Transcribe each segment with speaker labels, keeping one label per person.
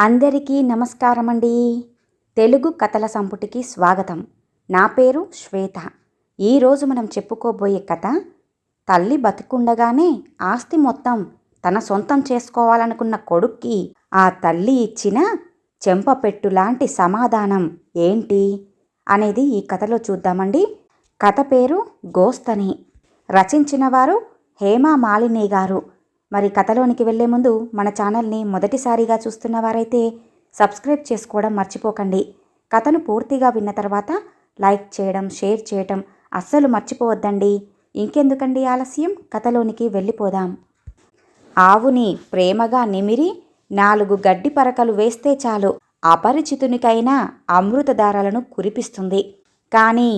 Speaker 1: అందరికీ నమస్కారమండి. తెలుగు కథల సంపుటికి స్వాగతం. నా పేరు శ్వేత. ఈరోజు మనం చెప్పుకోబోయే కథ తల్లి బతికుండగానే ఆస్తి మొత్తం తన సొంతం చేసుకోవాలనుకున్న కొడుక్కి ఆ తల్లి ఇచ్చిన చెంపపెట్టులాంటి సమాధానం ఏంటి అనేది ఈ కథలో చూద్దామండి. కథ పేరు గోస్తని. రచించిన వారు హేమా మాలిని గారు. మరి కథలోనికి వెళ్లే ముందు మన ఛానల్ని మొదటిసారిగా చూస్తున్న వారైతే సబ్స్క్రైబ్ చేసుకోవడం మర్చిపోకండి. కథను పూర్తిగా విన్న తర్వాత లైక్ చేయడం, షేర్ చేయడం అస్సలు మర్చిపోవద్దండి. ఇంకెందుకండి ఆలస్యం, కథలోనికి వెళ్ళిపోదాం. ఆవుని ప్రేమగా నిమిరి 4 గడ్డి పరకలు వేస్తే చాలు అపరిచితునికైనా అమృతధారలను కురిపిస్తుంది. కానీ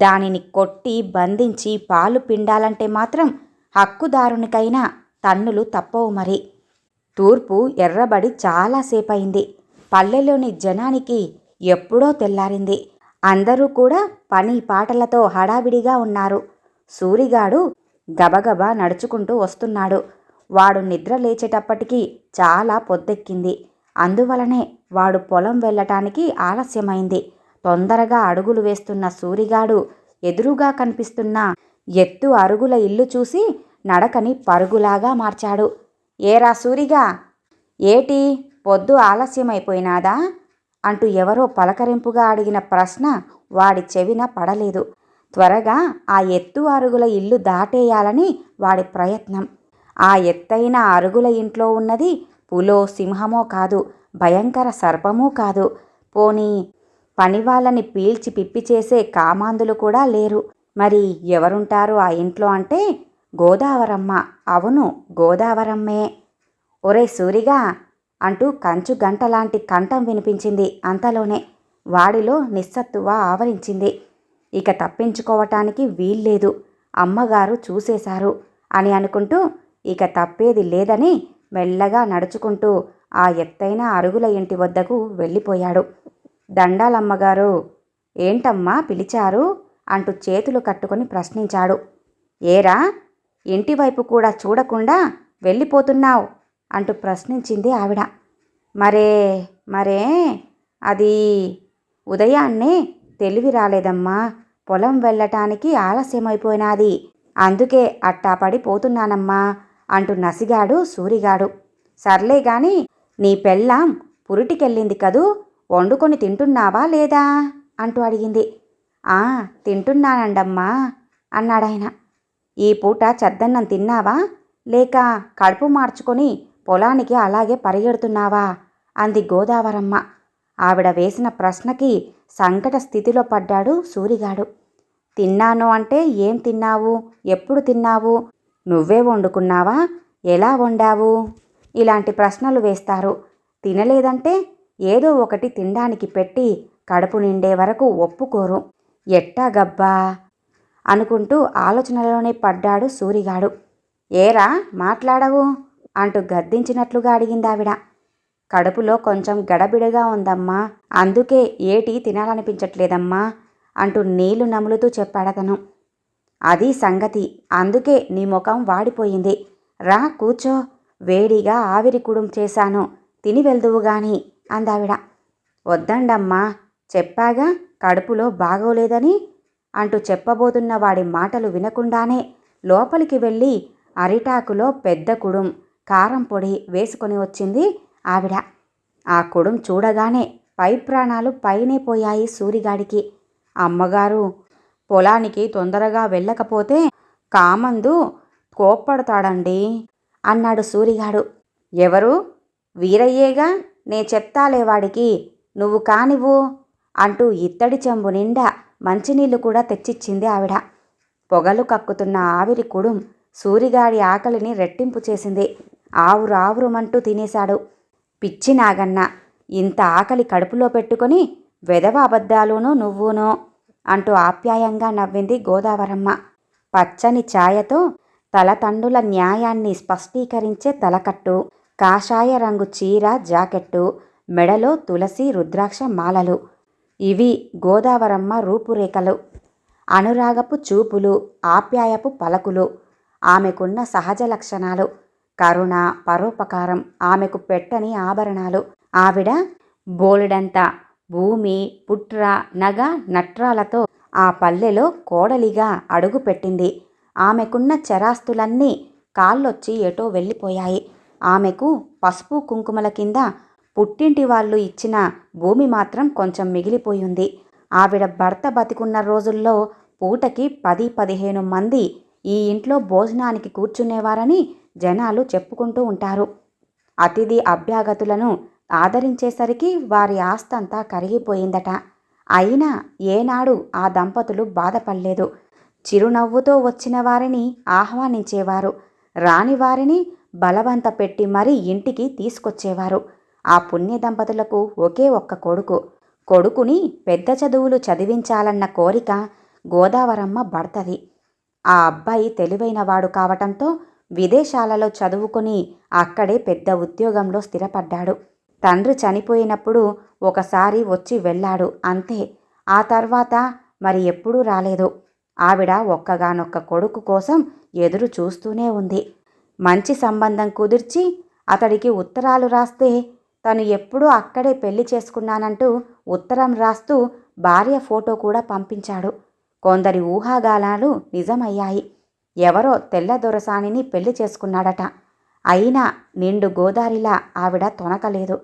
Speaker 1: దానిని కొట్టి బంధించి పాలు పిండాలంటే మాత్రం హక్కుదారునికైనా తన్నులు తప్పవు. మరి తూర్పు ఎర్రబడి చాలాసేపయింది. పల్లెలోని జనానికి ఎప్పుడో తెల్లారింది. అందరూ కూడా పని పాటలతో హడావిడిగా ఉన్నారు. సూరిగాడు గబగబా నడుచుకుంటూ వస్తున్నాడు. వాడు నిద్ర లేచేటప్పటికి చాలా పొద్దెక్కింది. అందువలనే వాడు పొలం వెళ్ళటానికి ఆలస్యమైంది. తొందరగా అడుగులు వేస్తున్న సూరిగాడు ఎదురుగా కనిపిస్తున్న ఎత్తు అరుగుల ఇల్లు చూసి నడకని పరుగులాగా మార్చాడు. ఏరా సూరిగా, ఏటి పొద్దు ఆలస్యమైపోయినాదా అంటూ ఎవరో పలకరింపుగా అడిగిన ప్రశ్న వాడి చెవిన పడలేదు. త్వరగా ఆ ఎత్తు అరుగుల ఇల్లు దాటేయాలని వాడి ప్రయత్నం. ఆ ఎత్తైన అరుగుల ఇంట్లో ఉన్నది పులో సింహమో కాదు, భయంకర సర్పమూ కాదు. పోనీ పనివాళ్ళని పీల్చి పిప్పి చేసే కామాందులు కూడా లేరు. మరి ఎవరుంటారు ఆ ఇంట్లో అంటే గోదావరమ్మ. అవును, గోదావరమ్మే. ఒరే సూరిగా అంటూ కంచు గంటలాంటి కంఠం వినిపించింది. అంతలోనే వాడిలో నిస్సత్తువ ఆవరించింది. ఇక తప్పించుకోవటానికి వీల్లేదు, అమ్మగారు చూసేశారు అని అనుకుంటూ ఇక తప్పేది లేదని మెల్లగా నడుచుకుంటూ ఆ ఎత్తైన అరుగుల ఇంటి వద్దకు వెళ్ళిపోయాడు. దండాలమ్మగారు, ఏంటమ్మా పిలిచారు అంటూ చేతులు కట్టుకొని ప్రశ్నించాడు. ఏరా, ఇంటివైపు కూడా చూడకుండా వెళ్ళిపోతున్నావు అంటూ ప్రశ్నించింది ఆవిడ. మరే అది ఉదయాన్నే తెలివి రాలేదమ్మా. పొలం వెళ్ళటానికి ఆలస్యమైపోయినాది, అందుకే అట్టా పడిపోతున్నానమ్మా అంటూ నసిగాడు సూరిగాడు. సర్లే గాని నీ పెళ్ళాం పురిటికెళ్ళింది కదూ, వండుకొని తింటున్నావా లేదా అంటూ అడిగింది. తింటున్నానండమ్మా అన్నాడాయన. ఈ పూట చద్దన్నం తిన్నావా, లేక కడుపు మార్చుకొని పొలానికి అలాగే పరిగెడుతున్నావా అంది గోదావరమ్మ. ఆవిడ వేసిన ప్రశ్నకి సంకట స్థితిలో పడ్డాడు సూరిగాడు. తిన్నాను అంటే ఏం తిన్నావు, ఎప్పుడు తిన్నావు, నువ్వే వండుకున్నావా, ఎలా వండావు, ఇలాంటి ప్రశ్నలు వేస్తారు. తినలేదంటే ఏదో ఒకటి తినడానికి పెట్టి కడుపు నిండే వరకు ఒప్పుకోరు. ఎట్టాగబ్బా అనుకుంటూ ఆలోచనలోనే పడ్డాడు సూరిగాడు. ఏరా మాట్లాడవు అంటూ గద్దించినట్లుగా అడిగిందావిడ. కడుపులో కొంచెం గడబిడగా ఉందమ్మా, అందుకే ఏటి తినాలనిపించట్లేదమ్మా అంటూ నీళ్లు నములుతూ చెప్పాడతను. అది సంగతి, అందుకే నీ ముఖం వాడిపోయింది. రా కూర్చో, వేడిగా ఆవిరి కుడుం చేశాను, తిని వెళ్దువు గాని అందావిడ. వద్దండమ్మా, చెప్పాగా కడుపులో బాగోలేదని అంటూ చెప్పబోతున్న వాడి మాటలు వినకుండానే లోపలికి వెళ్ళి అరిటాకులో పెద్ద కుడుం కారం పొడి వేసుకొని వచ్చింది ఆవిడ. ఆ కుడుం చూడగానే పై ప్రాణాలు పైనే పోయాయి సూరిగాడికి. అమ్మగారు పొలానికి తొందరగా వెళ్ళకపోతే కామందు కోప్పడతాడండి అన్నాడు సూరిగాడు. ఎవరు, వీరయ్యేగా, నే చెప్తాలే వాడికి, నువ్వు కానివ్వు అంటూ ఇత్తడి చెంబు నిండా మంచినీళ్లు కూడా తెచ్చిచ్చింది ఆవిడ. పొగలు కక్కుతున్న ఆవిరి కుడుం సూరిగాడి ఆకలిని రెట్టింపు చేసింది. ఆవురావురుమంటూ తినేశాడు. పిచ్చి నాగన్న, ఇంత ఆకలి కడుపులో పెట్టుకొని వెధవ అబద్ధాలునో నువ్వునో అంటూ ఆప్యాయంగా నవ్వింది గోదావరమ్మ. పచ్చని ఛాయతో తలతండుల న్యాయాన్ని స్పష్టీకరించే తలకట్టు, కాషాయ రంగు చీర జాకెట్టు, మెడలో తులసి రుద్రాక్ష మాలలు. ఇవి గోదావరమ్మ రూపురేఖలు. అనురాగపు చూపులు, ఆప్యాయపు పలకులు ఆమెకున్న సహజ లక్షణాలు. కరుణ, పరోపకారం ఆమెకు పెట్టని ఆభరణాలు. ఆవిడ బోలెడంత భూమి, పుట్ర, నగ, నట్రాలతో ఆ పల్లెలో కోడలిగా అడుగుపెట్టింది. ఆమెకున్న చరాస్తులన్నీ కాళ్ళొచ్చి ఎటో వెళ్ళిపోయాయి. ఆమెకు పసుపు కుంకుమల కింద పుట్టింటి వాళ్ళు ఇచ్చిన భూమి మాత్రం కొంచెం మిగిలిపోయింది. ఆవిడ భర్త బతికున్న రోజుల్లో పూటకి 10-15 మంది ఈ ఇంట్లో భోజనానికి కూర్చునేవారని జనాలు చెప్పుకుంటూ ఉంటారు. అతిథి అభ్యాగతులను ఆదరించేసరికి వారి ఆస్తంతా కరిగిపోయిందట. అయినా ఏనాడు ఆ దంపతులు బాధపడలేదు. చిరునవ్వుతో వచ్చిన వారిని ఆహ్వానించేవారు. రాని వారిని బలవంత పెట్టి మరీ ఇంటికి తీసుకొచ్చేవారు. ఆ పుణ్య దంపతులకు ఒకే ఒక్క కొడుకు. కొడుకుని పెద్ద చదువులు చదివించాలన్న కోరిక గోదావరమ్మ భర్తది. ఆ అబ్బాయి తెలివైనవాడు కావటంతో విదేశాలలో చదువుకొని అక్కడే పెద్ద ఉద్యోగంలో స్థిరపడ్డాడు. తండ్రి చనిపోయినప్పుడు ఒకసారి వచ్చి వెళ్ళాడు అంతే. ఆ తర్వాత మరి ఎప్పుడూ రాలేదు. ఆవిడ ఒక్కగానొక్క కొడుకు కోసం ఎదురు చూస్తూనే ఉంది. మంచి సంబంధం కుదిర్చి అతడికి ఉత్తరాలు రాస్తే తను ఎప్పుడూ అక్కడే పెళ్లి చేసుకున్నానంటూ ఉత్తరం రాస్తూ భార్య ఫోటో కూడా పంపించాడు. కొందరి ఊహాగానాలు నిజమయ్యాయి. ఎవరో తెల్ల దొరసానిని పెళ్లి చేసుకున్నాడట. అయినా నిండు గోదారిలా ఆవిడ తొనకలేదు.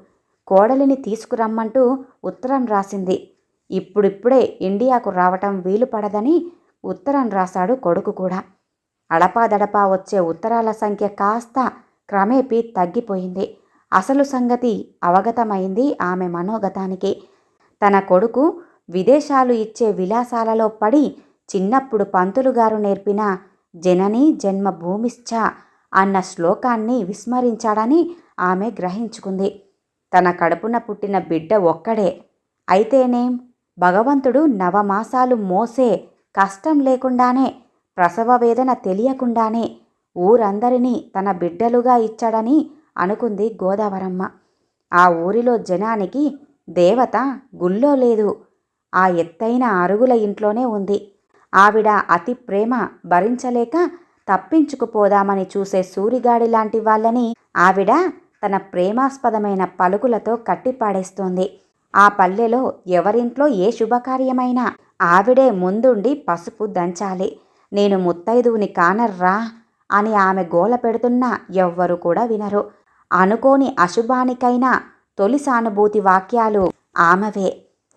Speaker 1: కోడలిని తీసుకురమ్మంటూ ఉత్తరం రాసింది. ఇప్పుడిప్పుడే ఇండియాకు రావటం వీలు పడదని ఉత్తరం రాశాడు కొడుకు కూడా. అడపాదడపా వచ్చే ఉత్తరాల సంఖ్య కాస్త క్రమేపీ తగ్గిపోయింది. అసలు సంగతి అవగతమైంది ఆమె మనోగతానికి. తన కొడుకు విదేశాలు ఇచ్చే విలాసాలలో పడి చిన్నప్పుడు పంతులుగారు నేర్పిన జననీ జన్మ భూమిశ్చ అన్న శ్లోకాన్ని విస్మరించాడని ఆమె గ్రహించుకుంది. తన కడుపున పుట్టిన బిడ్డ ఒక్కడే అయితేనేం, భగవంతుడు నవమాసాలు మోసే కష్టం లేకుండానే, ప్రసవ వేదన తెలియకుండానే ఊరందరినీ తన బిడ్డలుగా ఇచ్చాడని అనుకుంది గోదావరమ్మ. ఆ ఊరిలో జనానికి దేవత గుళ్ళో లేదు, ఆ ఎత్తైన అరుగుల ఇంట్లోనే ఉంది. ఆవిడ అతి ప్రేమ భరించలేక తప్పించుకుపోదామని చూసే సూరిగాడి లాంటి వాళ్ళని ఆవిడ తన ప్రేమాస్పదమైన పలుకులతో కట్టిపాడేస్తోంది. ఆ పల్లెలో ఎవరింట్లో ఏ శుభకార్యమైనా ఆవిడే ముందుండి పసుపు దంచాలి. నేను ముత్తైదువుని కానర్రా అని ఆమె గోల పెడుతున్నా ఎవ్వరు కూడా వినరు. అనుకోని అశుభానికైనా తొలి సానుభూతి వాక్యాలు ఆమెవే.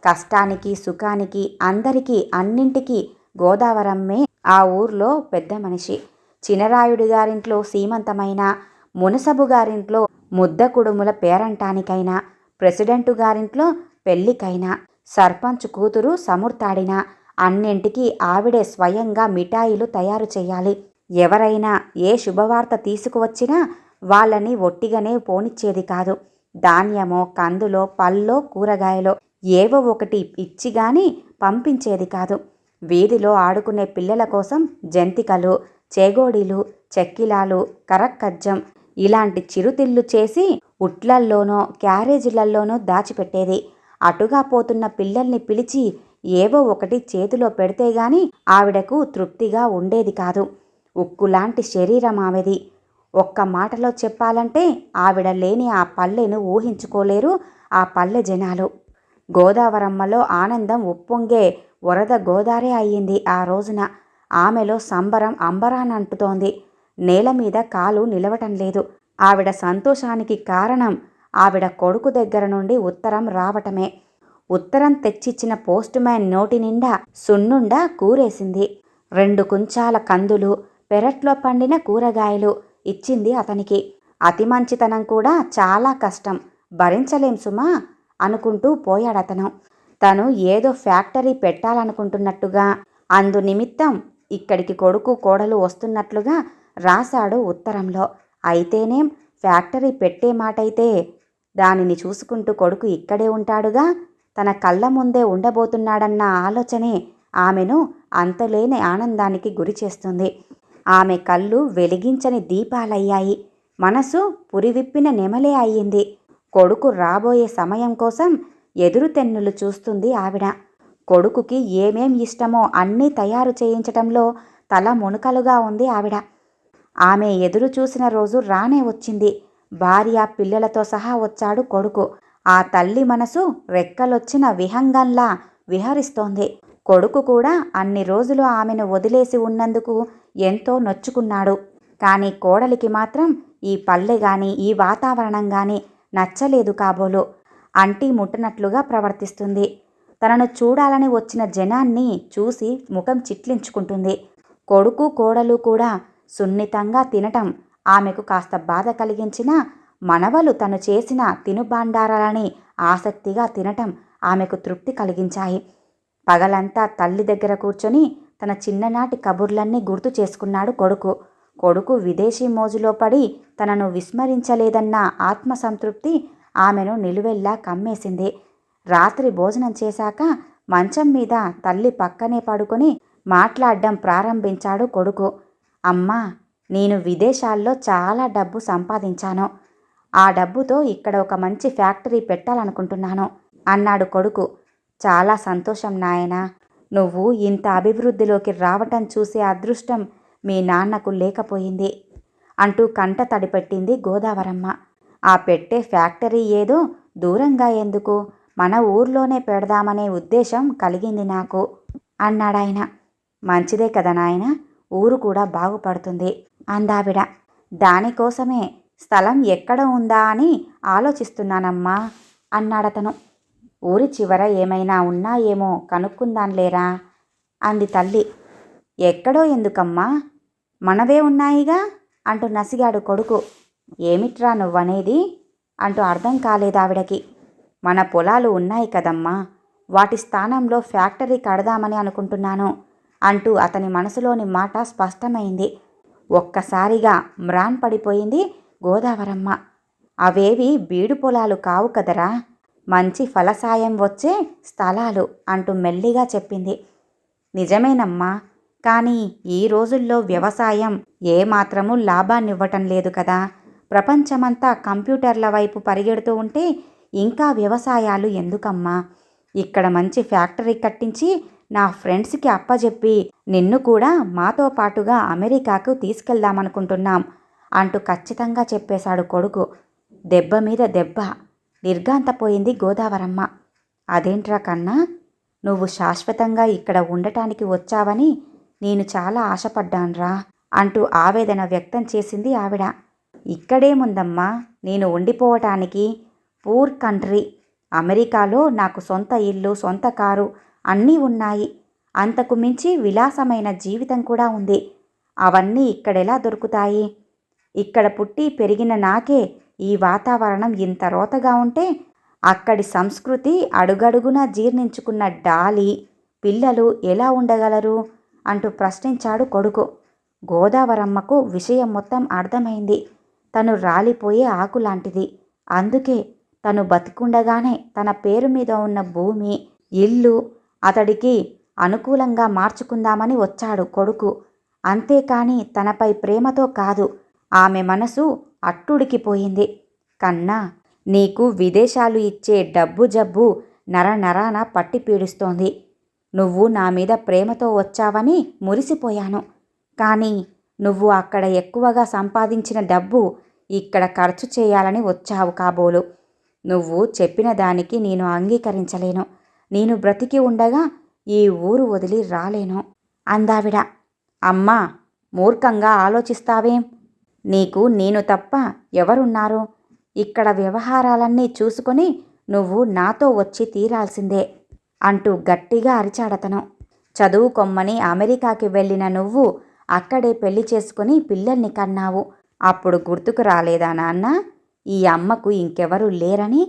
Speaker 1: కష్టానికి సుఖానికి అందరికీ అన్నింటికీ గోదావరమ్మే ఆ ఊర్లో పెద్ద మనిషి. చినరాయుడి గారింట్లో సీమంతమైనా, మునసబు గారింట్లో ముద్ద కుడుముల పేరంటానికైనా, ప్రెసిడెంటు గారింట్లో పెళ్లికైనా, సర్పంచ్ కూతురు సమూర్తాడినా అన్నింటికీ ఆవిడే స్వయంగా మిఠాయిలు తయారు చేయాలి. ఎవరైనా ఏ శుభవార్త తీసుకువచ్చినా వాళ్ళని ఒట్టిగానే పోనిచ్చేది కాదు. ధాన్యమో, కందులో, పల్లో, కూరగాయలో ఏవో ఒకటి ఇచ్చిగాని పంపించేది కాదు. వీధిలో ఆడుకునే పిల్లల కోసం జంతికలు, చేగోడీలు, చెక్కిలాలు, కరక్కజ్జం ఇలాంటి చిరుతిళ్ళు చేసి ఉట్లల్లోనో క్యారేజీలల్లోనో దాచిపెట్టేది. అటుగా పోతున్న పిల్లల్ని పిలిచి ఏవో ఒకటి చేతిలో పెడితేగాని ఆవిడకు తృప్తిగా ఉండేది కాదు. ఉక్కులాంటి శరీరం ఆమెది. ఒక్క మాటలో చెప్పాలంటే ఆవిడ లేని ఆ పల్లెను ఊహించుకోలేరు ఆ పల్లె జనాలు. గోదావరమ్మలో ఆనందం ఉప్పొంగే వరద గోదారే అయ్యింది ఆ రోజున. ఆమెలో సంబరం అంబరానంటుతోంది. నేల మీద కాలు నిలవటం లేదు. ఆవిడ సంతోషానికి కారణం ఆవిడ కొడుకు దగ్గర నుండి ఉత్తరం రావటమే. ఉత్తరం తెచ్చిచ్చిన పోస్టుమ్యాన్ నోటి నిండా సున్నుండా కూరేసింది. 2 కుంచాల కందులు, పెరట్లో పండిన కూరగాయలు ఇచ్చింది అతనికి. అతి మంచితనం కూడా చాలా కష్టం, భరించలేం సుమా అనుకుంటూ పోయాడతను. తను ఏదో ఫ్యాక్టరీ పెట్టాలనుకుంటున్నట్టుగా, అందు నిమిత్తం ఇక్కడికి కొడుకు కోడలు వస్తున్నట్లుగా రాశాడు ఉత్తరంలో. అయితేనేం, ఫ్యాక్టరీ పెట్టే మాటైతే దానిని చూసుకుంటూ కొడుకు ఇక్కడే ఉంటాడుగా, తన కళ్ళ ముందే ఉండబోతున్నాడన్న ఆలోచనే ఆమెను అంతలేని ఆనందానికి గురి చేస్తుంది. ఆమె కళ్ళు వెలిగించని దీపాలయ్యాయి. మనసు పురివిప్పిన నెమలే అయ్యింది. కొడుకు రాబోయే సమయం కోసం ఎదురుతెన్నులు చూస్తుంది ఆవిడ. కొడుకుకి ఏమేం ఇష్టమో అన్నీ తయారు చేయించటంలో తల మునకలుగా ఉంది ఆవిడ. ఆమె ఎదురు చూసిన రోజు రానే వచ్చింది. భార్య పిల్లలతో సహా వచ్చాడు కొడుకు. ఆ తల్లి మనసు రెక్కలొచ్చిన విహంగంలా విహరిస్తోంది. కొడుకు కూడా అన్ని రోజులు ఆమెను వదిలేసి ఉన్నందుకు ఎంతో నొచ్చుకున్నాడు. కానీ కోడలికి మాత్రం ఈ పల్లె గాని ఈ వాతావరణం గాని నచ్చలేదు కాబోలు. అంటీ ముట్టనట్లుగా ప్రవర్తిస్తుంది. తనను చూడాలని వచ్చిన జనాన్ని చూసి ముఖం చిట్లించుకుంటుంది. కొడుకు కోడలు కూడా సున్నితంగా తినటం ఆమెకు కాస్త బాధ కలిగించినా, మనవలు తను చేసిన తినుబాండారాలని ఆసక్తిగా తినటం ఆమెకు తృప్తి కలిగించాయి. పగలంతా తల్లి దగ్గర కూర్చొని తన చిన్ననాటి కబుర్లన్నీ గుర్తు చేసుకున్నాడు కొడుకు. కొడుకు విదేశీ మోజులో పడి తనను విస్మరించలేదన్న ఆత్మసంతృప్తి ఆమెను నిలువెల్లా కమ్మేసింది. రాత్రి భోజనం చేశాక మంచం మీద తల్లి పక్కనే పడుకొని మాట్లాడడం ప్రారంభించాడు కొడుకు. అమ్మా, నేను విదేశాల్లో చాలా డబ్బు సంపాదించాను. ఆ డబ్బుతో ఇక్కడ ఒక మంచి ఫ్యాక్టరీ పెట్టాలనుకుంటున్నాను అన్నాడు కొడుకు. చాలా సంతోషం నాయనా. నువ్వు ఇంత అభివృద్ధిలోకి రావటం చూసే అదృష్టం మీ నాన్నకు లేకపోయింది అంటూ కంట తడిపెట్టింది గోదావరమ్మ. ఆ పెట్టే ఫ్యాక్టరీ ఏదో దూరంగా ఎందుకు, మన ఊర్లోనే పెడదామనే ఉద్దేశం కలిగింది నాకు అన్నాడాయన. మంచిదే కదా నాయన, ఊరు కూడా బాగుపడుతుంది అందావిడ. దానికోసమే స్థలం ఎక్కడ ఉందా అని ఆలోచిస్తున్నానమ్మా అన్నాడతను. ఊరి చివర ఏమైనా ఉన్నాయేమో కనుక్కుందాన్లేరా అంది తల్లి. ఎక్కడో ఎందుకమ్మా, మనవే ఉన్నాయిగా అంటూ నసిగాడు కొడుకు. ఏమిట్రా నువ్వనేది అంటూ అర్థం కాలేదావిడకి. మన పొలాలు ఉన్నాయి కదమ్మా, వాటి స్థానంలో ఫ్యాక్టరీ కడదామని అనుకుంటున్నాను అంటూ అతని మనసులోని మాట స్పష్టమైంది. ఒక్కసారిగా మ్రాన్ పడిపోయింది గోదావరమ్మ. అవేవి బీడు పొలాలు కావు కదరా, మంచి ఫలసాయం వచ్చే స్థలాలు అంటూ మెల్లిగా చెప్పింది. నిజమేనమ్మా, కానీ ఈ రోజుల్లో వ్యవసాయం ఏమాత్రమూ లాభాన్నివ్వటం లేదు కదా. ప్రపంచమంతా కంప్యూటర్ల వైపు పరిగెడుతూ ఉంటే ఇంకా వ్యవసాయాలు ఎందుకమ్మా? ఇక్కడ మంచి ఫ్యాక్టరీ కట్టించి నా ఫ్రెండ్స్కి అప్పజెప్పి నిన్ను కూడా మాతో పాటుగా అమెరికాకు తీసుకెళ్దామనుకుంటున్నాం అంటూ ఖచ్చితంగా చెప్పేశాడు కొడుకు. దెబ్బ మీద దెబ్బ నిర్ఘాంతపోయింది గోదావరమ్మ. అదేంట్రా కన్నా, నువ్వు శాశ్వతంగా ఇక్కడ ఉండటానికి వచ్చావని నేను చాలా ఆశపడ్డాన్రా అంటూ ఆవేదన వ్యక్తం చేసింది ఆవిడ. ఇక్కడేముందమ్మా నేను ఉండిపోవటానికి, పూర్ కంట్రీ. అమెరికాలో నాకు సొంత ఇల్లు, సొంత కారు అన్నీ ఉన్నాయి. అంతకు మించి విలాసమైన జీవితం కూడా ఉంది. అవన్నీ ఇక్కడెలా దొరుకుతాయి? ఇక్కడ పుట్టి పెరిగిన నాకే ఈ వాతావరణం ఇంత రోతగా ఉంటే అక్కడి సంస్కృతి అడుగడుగునా జీర్ణించుకున్న డాలి పిల్లలు ఎలా ఉండగలరు అంటూ ప్రశ్నించాడు కొడుకు. గోదావరమ్మకు విషయం మొత్తం అర్థమైంది. తను రాలిపోయే ఆకులాంటిది. అందుకే తను బతికుండగానే తన పేరు మీద ఉన్న భూమి, ఇల్లు అతడికి అనుకూలంగా మార్చుకుందామని వచ్చాడు కొడుకు. అంతేకాని తనపై ప్రేమతో కాదు. ఆమె మనసు అట్టుడికిపోయింది. కన్నా, నీకు విదేశాలు ఇచ్చే డబ్బు జబ్బు నరనరాన పట్టి పీడిస్తోంది. నువ్వు నా మీద ప్రేమతో వచ్చావని మురిసిపోయాను. కానీ నువ్వు అక్కడ ఎక్కువగా సంపాదించిన డబ్బు ఇక్కడ ఖర్చు చేయాలని వచ్చావు కాబోలు. నువ్వు చెప్పిన దానికి నేను అంగీకరించలేను. నేను బ్రతికి ఉండగా ఈ ఊరు వదిలి రాలేను అందావిడ. అమ్మా, మూర్ఖంగా ఆలోచిస్తావేం? నీకు నేను తప్ప ఎవరున్నారు? ఇక్కడ వ్యవహారాలన్నీ చూసుకొని నువ్వు నాతో వచ్చి తీరాల్సిందే అంటూ గట్టిగా అరిచాడతను. చదువుకొమ్మని అమెరికాకి వెళ్ళిన నువ్వు అక్కడే పెళ్లి చేసుకుని పిల్లల్ని కన్నావు. అప్పుడు గుర్తుకు రాలేదా నాన్న, ఈ అమ్మకు ఇంకెవరూ లేరని?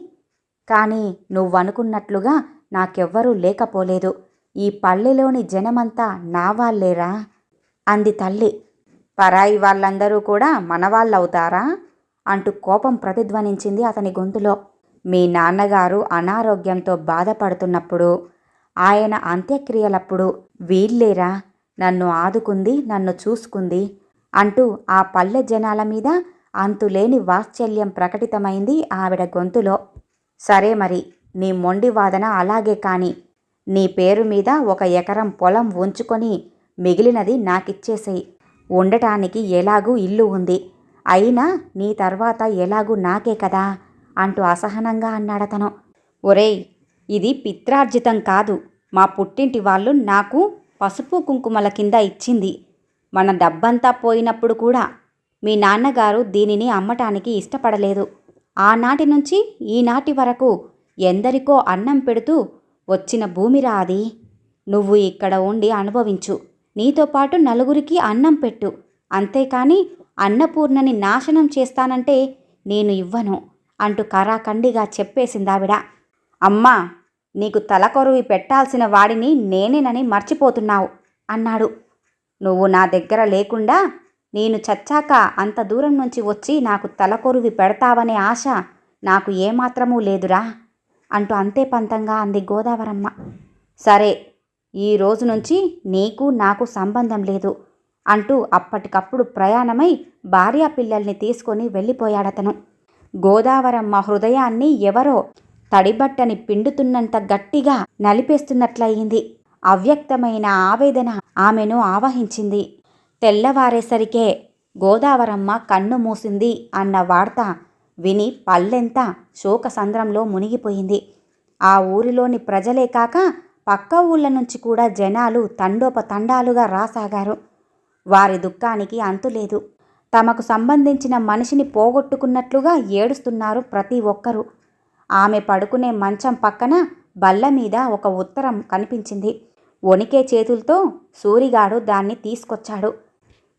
Speaker 1: కానీ నువ్వనుకున్నట్లుగా నాకెవ్వరూ లేకపోలేదు. ఈ పల్లెలోని జనమంతా నా వాళ్ళేరా అంది తల్లి. పరాయి వాళ్ళందరూ కూడా మనవాళ్ళవుతారా అంటూ కోపం ప్రతిధ్వనించింది అతని గొంతులో. మీ నాన్నగారు అనారోగ్యంతో బాధపడుతున్నప్పుడు, ఆయన అంత్యక్రియలప్పుడు వీళ్ళేరా నన్ను ఆదుకుంది, నన్ను చూసుకుంది అంటూ ఆ పల్లె జనాల మీద అంతులేని వాత్సల్యం ప్రకటితమైంది ఆవిడ గొంతులో. సరే మరి, నీ మొండి వాదన అలాగే కాని. నీ పేరు మీద 1 ఎకరం పొలం ఉంచుకొని మిగిలినది నాకిచ్చేసేయి. ఉండటానికి ఎలాగూ ఇల్లు ఉంది. అయినా నీ తర్వాత ఎలాగూ నాకే కదా అంటూ అసహనంగా అన్నాడతను. ఒరేయ్, ఇది పిత్రార్జితం కాదు. మా పుట్టింటి వాళ్ళు నాకు పసుపు కుంకుమల కింద ఇచ్చింది. మన డబ్బంతా పోయినప్పుడు కూడా మీ నాన్నగారు దీనిని అమ్మటానికి ఇష్టపడలేదు. ఆనాటి నుంచి ఈనాటి వరకు ఎందరికో అన్నం పెడుతూ వచ్చిన భూమిరా అది. నువ్వు ఇక్కడ ఉండి అనుభవించు. నీతో పాటు నలుగురికి అన్నం పెట్టు. అంతేకాని అన్నపూర్ణని నాశనం చేస్తానంటే నేను ఇవ్వను అంటూ కరాఖండిగా చెప్పేసిందావిడ. అమ్మా, నీకు తలకొరువి పెట్టాల్సిన వాడిని నేనేనని మర్చిపోతున్నావు అన్నాడు. నువ్వు నా దగ్గర లేకుండా నేను చచ్చాక అంత దూరం నుంచి వచ్చి నాకు తలకొరువి పెడతావనే ఆశ నాకు ఏమాత్రమూ లేదురా అంటూ అంతే పంతంగా అంది గోదావరమ్మ. సరే, ఈ రోజు నుంచి నీకు నాకు సంబంధం లేదు అంటూ అప్పటికప్పుడు ప్రయాణమై భార్యా పిల్లల్ని తీసుకొని వెళ్ళిపోయాడతను. గోదావరమ్మ హృదయాన్ని ఎవరో తడిబట్టని పిండుతున్నంత గట్టిగా నలిపేస్తున్నట్లయింది. అవ్యక్తమైన ఆవేదన ఆమెను ఆవహించింది. తెల్లవారేసరికే గోదావరమ్మ కన్ను మూసింది అన్న వార్త విని పల్లెంతా శోకసంద్రంలో మునిగిపోయింది. ఆ ఊరిలోని ప్రజలే కాక పక్క ఊళ్ళ నుంచి కూడా జనాలు తండోపతండాలుగా రాసాగారు. వారి దుఃఖానికి అంతులేదు. తమకు సంబంధించిన మనిషిని పోగొట్టుకున్నట్లుగా ఏడుస్తున్నారు ప్రతి ఒక్కరూ. ఆమె పడుకునే మంచం పక్కన బల్ల మీద ఒక ఉత్తరం కనిపించింది. వణికే చేతులతో సూరిగాడు దాన్ని తీసుకొచ్చాడు.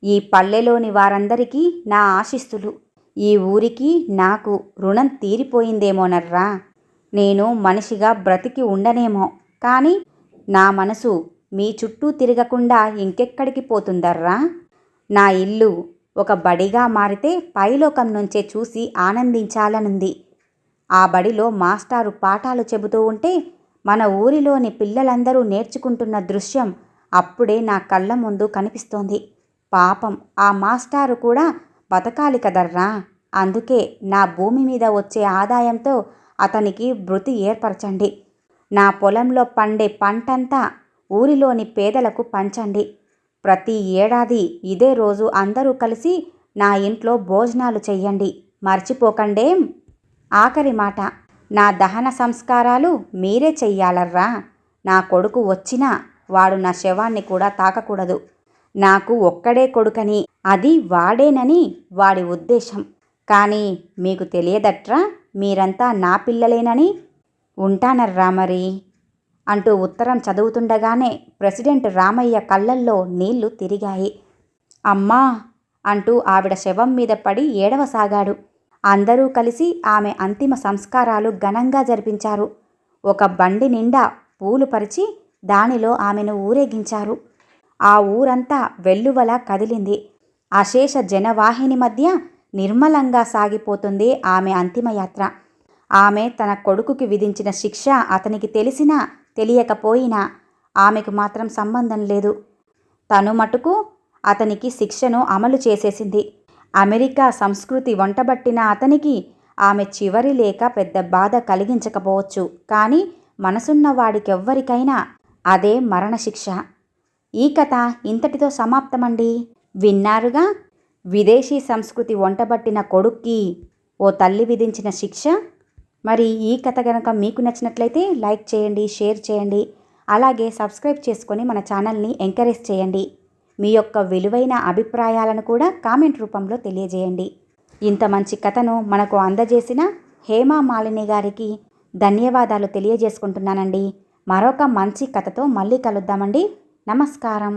Speaker 1: ఈ పల్లెలోని వారందరికీ నా ఆశీస్సులు. ఈ ఊరికి నాకు రుణం తీరిపోయిందేమోనర్రా. నేను మనిషిగా బ్రతికి ఉండనేమో, కానీ నా మనసు మీ చుట్టూ తిరగకుండా ఇంకెక్కడికి పోతుందర్రా. నా ఇల్లు ఒక బడిగా మారితే పైలోకం నుంచే చూసి ఆనందించాలనుంది. ఆ బడిలో మాస్టారు పాఠాలు చెబుతూ ఉంటే మన ఊరిలోని పిల్లలందరూ నేర్చుకుంటున్న దృశ్యం అప్పుడే నా కళ్ళ ముందు కనిపిస్తోంది. పాపం ఆ మాస్టారు కూడా బతకాలి కదర్రా. అందుకే నా భూమి మీద వచ్చే ఆదాయంతో అతనికి భృతి ఏర్పరచండి. నా పొలంలో పండే పంటంతా ఊరిలోని పేదలకు పంచండి. ప్రతి ఏడాది ఇదే రోజు అందరూ కలిసి నా ఇంట్లో భోజనాలు చెయ్యండి. మర్చిపోకండేం. ఆఖరి మాట, నా దహన సంస్కారాలు మీరే చెయ్యాలర్రా. నా కొడుకు వచ్చినా వాడు నా శవాన్ని కూడా తాకకూడదు. నాకు ఒక్కడే కొడుకని, అది వాడేనని వాడి ఉద్దేశం. కానీ మీకు తెలియదట్రా, మీరంతా నా పిల్లలేనని. ఉంటానర్రా మరి అంటూ ఉత్తరం చదువుతుండగానే ప్రెసిడెంట్ రామయ్య కళ్ళల్లో నీళ్లు తిరిగాయి. అమ్మా అంటూ ఆవిడ శవం మీద పడి ఏడవసాగాడు. అందరూ కలిసి ఆమె అంతిమ సంస్కారాలు ఘనంగా జరిపించారు. ఒక బండి నిండా పూలు పరిచి దానిలో ఆమెను ఊరేగించారు. ఆ ఊరంతా వెల్లువలా కదిలింది. అశేష జనవాహిని మధ్య నిర్మలంగా సాగిపోతుంది ఆమె అంతిమయాత్ర. ఆమె తన కొడుకుకి విధించిన శిక్ష అతనికి తెలిసినా తెలియకపోయినా ఆమెకు మాత్రం సంబంధం లేదు. తను మటుకు అతనికి శిక్షను అమలు చేసేసింది. అమెరికా సంస్కృతి వంటబట్టిన అతనికి ఆమె చివరి లేక పెద్ద బాధ కలిగించకపోవచ్చు, కానీ మనసున్న వాడికెవ్వరికైనా అదే మరణశిక్ష. ఈ కథ ఇంతటితో సమాప్తమండి. విన్నారుగా, విదేశీ సంస్కృతి వంటబట్టిన కొడుక్కి ఓ తల్లి విధించిన శిక్ష. మరి ఈ కథ కనుక మీకు నచ్చినట్లయితే లైక్ చేయండి, షేర్ చేయండి, అలాగే సబ్స్క్రైబ్ చేసుకొని మన ఛానల్ని ఎంకరేజ్ చేయండి. మీ యొక్క విలువైన అభిప్రాయాలను కూడా కామెంట్ రూపంలో తెలియజేయండి. ఇంత మంచి కథను మనకు అందజేసిన హేమా మాలిని గారికి ధన్యవాదాలు తెలియజేసుకుంటున్నానండి. మరొక మంచి కథతో మళ్ళీ కలుద్దామండి. నమస్కారం.